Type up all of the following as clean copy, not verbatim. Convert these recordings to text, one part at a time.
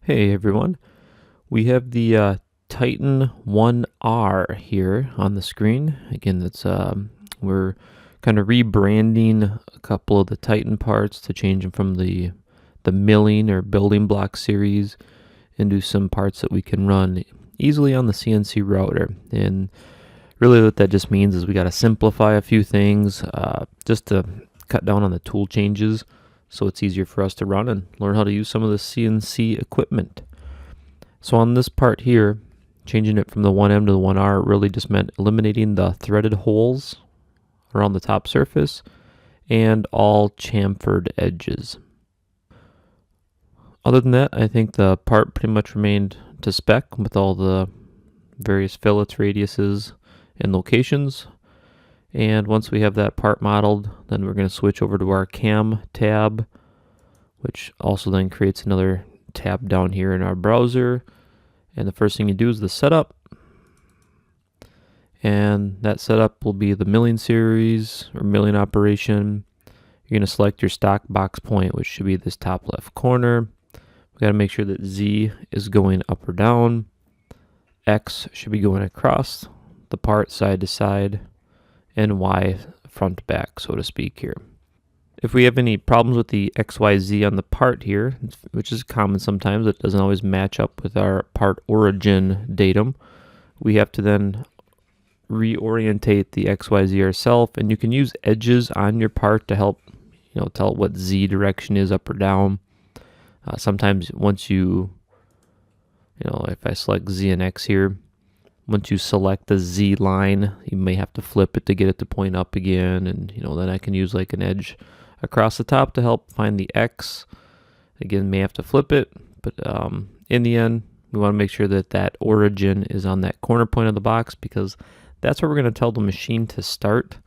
Hey everyone, we have the Titan 1R here on the screen. Again, we're kind of rebranding a couple of the Titan parts to change them from the milling or building block series into some parts that we can run easily on the CNC router. And really what that just means is we got to simplify a few things just to cut down on the tool changes so it's easier for us to run and learn how to use some of the CNC equipment. So on this part here, changing it from the 1M to the 1R really just meant eliminating the threaded holes around the top surface and all chamfered edges. Other than that, I think the part pretty much remained to spec with all the various fillets, radiuses, and locations. And once we have that part modeled, then we're going to switch over to our cam tab, which also then creates another tab down here in our browser. And the first thing you do is the setup. And that setup will be the milling series or milling operation. You're going to select your stock box point, which should be this top left corner. We got to make sure that Z is going up or down. X should be going across the part side to side, and Y front to back, so to speak here. If we have any problems with the XYZ on the part here, which is common sometimes, it doesn't always match up with our part origin datum, we have to then reorientate the XYZ ourselves, and you can use edges on your part to help tell it what Z direction is up or down. Sometimes once if I select Z and X here, once you select the Z line, you may have to flip it to get it to point up again, and then I can use like an edge across the top to help find the X. Again, may have to flip it, but in the end, we want to make sure that that origin is on that corner point of the box, because that's where we're going to tell the machine to start,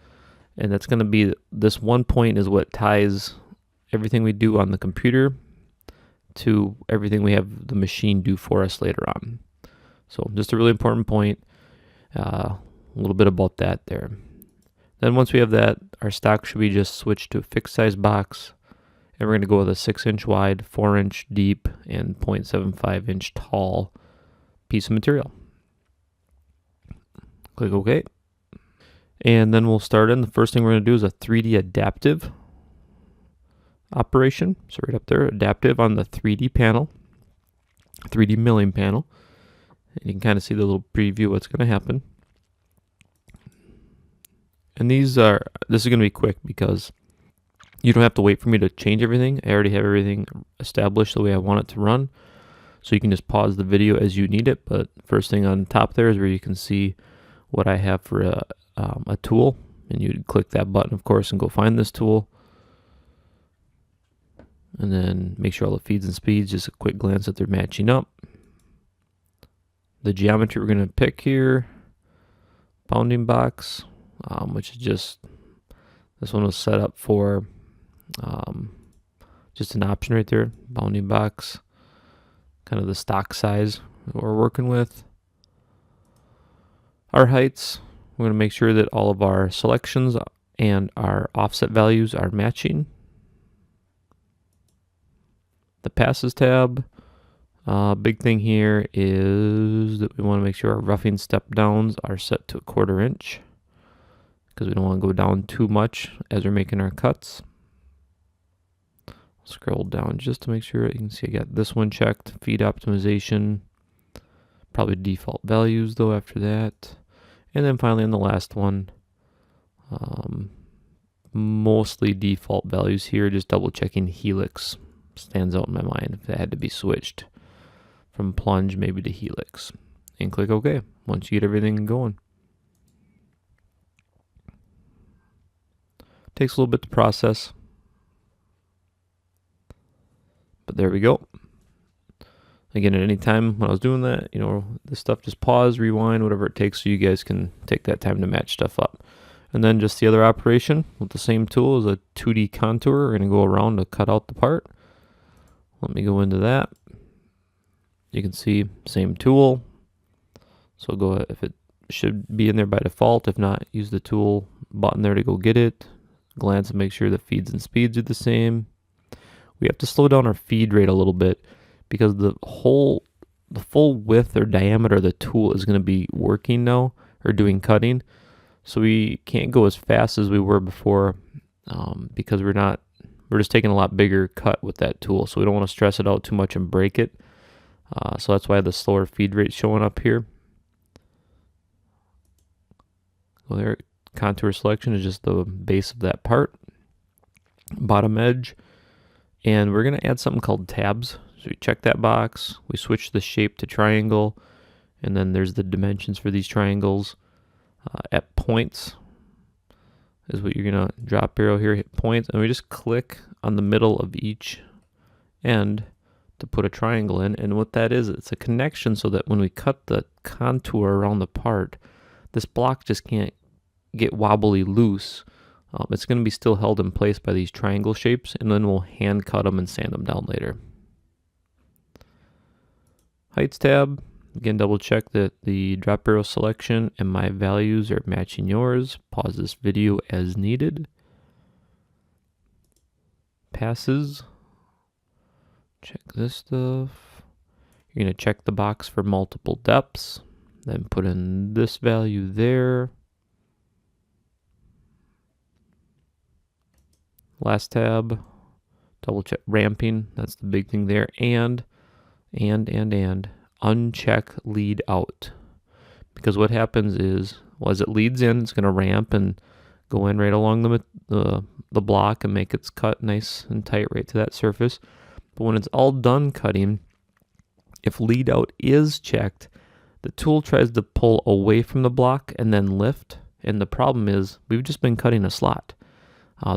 and that's going to be this one point is what ties everything we do on the computer to everything we have the machine do for us later on. So just a really important point, a little bit about that there. Then once we have that, our stock should be just switched to a fixed size box, and we're going to go with a 6-inch wide, 4-inch deep, and 0.75-inch tall piece of material. Click OK. And then we'll start in. The first thing we're going to do is a 3D adaptive operation. So right up there, adaptive on the 3D panel, 3D milling panel. And you can kind of see the little preview what's going to happen. And this is going to be quick because you don't have to wait for me to change everything. I already have everything established the way I want it to run. So you can just pause the video as you need it. But first thing on top there is where you can see what I have for a tool. And you click that button, of course, and go find this tool. And then make sure all the feeds and speeds, just a quick glance that they're matching up. The geometry we're going to pick here, bounding box, which is just, this one was set up for just an option right there, bounding box, kind of the stock size that we're working with. Our heights, we're going to make sure that all of our selections and our offset values are matching. The passes tab, big thing here is that we want to make sure our roughing step downs are set to 1/4 inch, because we don't want to go down too much as we're making our cuts. Scroll down just to make sure. You can see I got this one checked, feed optimization, probably default values though after that. And then finally on the last one, mostly default values here, just double checking helix stands out in my mind if it had to be switched from plunge maybe to helix, and click OK once you get everything going. Takes a little bit to process, but there we go. Again, at any time when I was doing that, this stuff, just pause, rewind, whatever it takes, so you guys can take that time to match stuff up. And then just the other operation with the same tool is a 2D contour. We're going to go around to cut out the part. Let me go into that. You can see same tool. So go, if it should be in there by default. If not, use the tool button there to go get it. Glance and make sure the feeds and speeds are the same. We have to slow down our feed rate a little bit because the full width or diameter of the tool is going to be working now or doing cutting. So we can't go as fast as we were before because we're just taking a lot bigger cut with that tool. So we don't want to stress it out too much and break it. So that's why the slower feed rate's showing up here. Well, there, contour selection is just the base of that part, bottom edge. And we're going to add something called tabs. So we check that box, we switch the shape to triangle, and then there's the dimensions for these triangles. At points is what you're going to drop arrow here, hit points, and we just click on the middle of each end to put a triangle in. And what that is, it's a connection so that when we cut the contour around the part, this block just can't get wobbly loose. It's going to be still held in place by these triangle shapes, and then we'll hand cut them and sand them down later. Heights tab, again double check that the drop arrow selection and my values are matching yours. Pause this video as needed. Passes, check this stuff. You're going to check the box for multiple depths, then put in this value there. Last tab, double check ramping, that's the big thing there, and uncheck lead out. Because what happens is, well, as it leads in, it's going to ramp and go in right along the block and make its cut nice and tight right to that surface. But when it's all done cutting, if lead out is checked, the tool tries to pull away from the block and then lift. And the problem is, we've just been cutting a slot.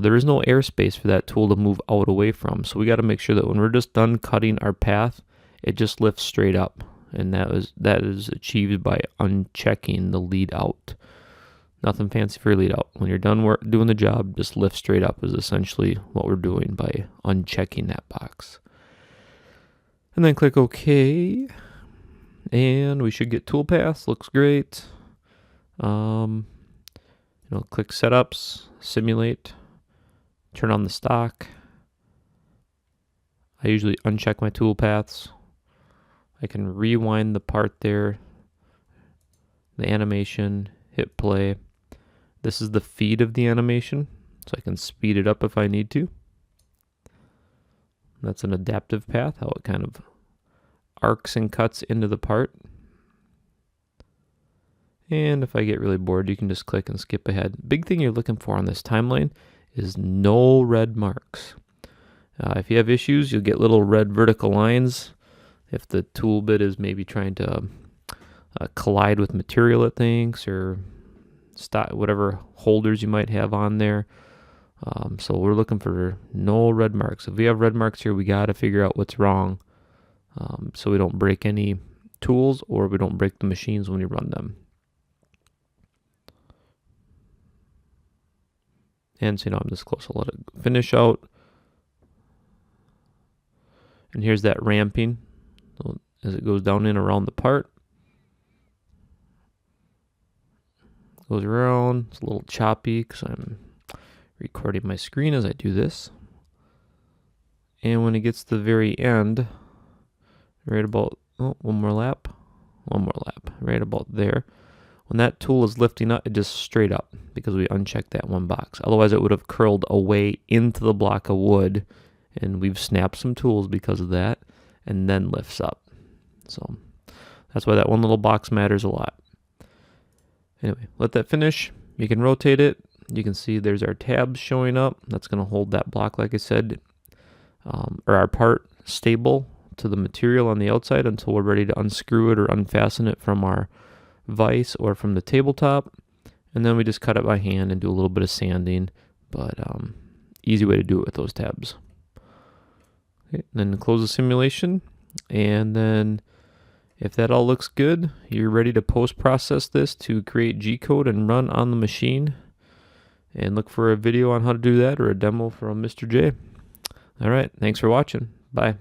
There is no airspace for that tool to move out away from. So we got to make sure that when we're just done cutting our path, it just lifts straight up. And that is achieved by unchecking the lead out. Nothing fancy for lead out. When you're done doing the job, just lift straight up is essentially what we're doing by unchecking that box. And then click OK. And we should get tool paths. Looks great. Click setups, simulate, turn on the stock. I usually uncheck my tool paths. I can rewind the part there, the animation, hit play. This is the feed of the animation, so I can speed it up if I need to. That's an adaptive path, how it kind of arcs and cuts into the part. And if I get really bored, you can just click and skip ahead. Big thing you're looking for on this timeline is no red marks. If you have issues, you'll get little red vertical lines. If the tool bit is maybe trying to collide with material it thinks, or stop whatever holders you might have on there. So we're looking for no red marks. If we have red marks here, we got to figure out what's wrong so we don't break any tools or we don't break the machines when we run them. And so I'm this close, I'll let it finish out. And here's that ramping as it goes down in around the part. Goes around, it's a little choppy because I'm recording my screen as I do this. And when it gets to the very end, right about, one more lap, right about there. When that tool is lifting up, it just straight up because we unchecked that one box. Otherwise, it would have curled away into the block of wood, and we've snapped some tools because of that, and then lifts up. So that's why that one little box matters a lot. Anyway, let that finish. You can rotate it. You can see there's our tabs showing up. That's going to hold that block, like I said, or our part stable to the material on the outside until we're ready to unscrew it or unfasten it from our vise or from the tabletop. And then we just cut it by hand and do a little bit of sanding, but easy way to do it with those tabs. Okay, then close the simulation, and then if that all looks good, you're ready to post-process this to create G-code and run on the machine. And look for a video on how to do that or a demo from Mr. J. All right, thanks for watching. Bye.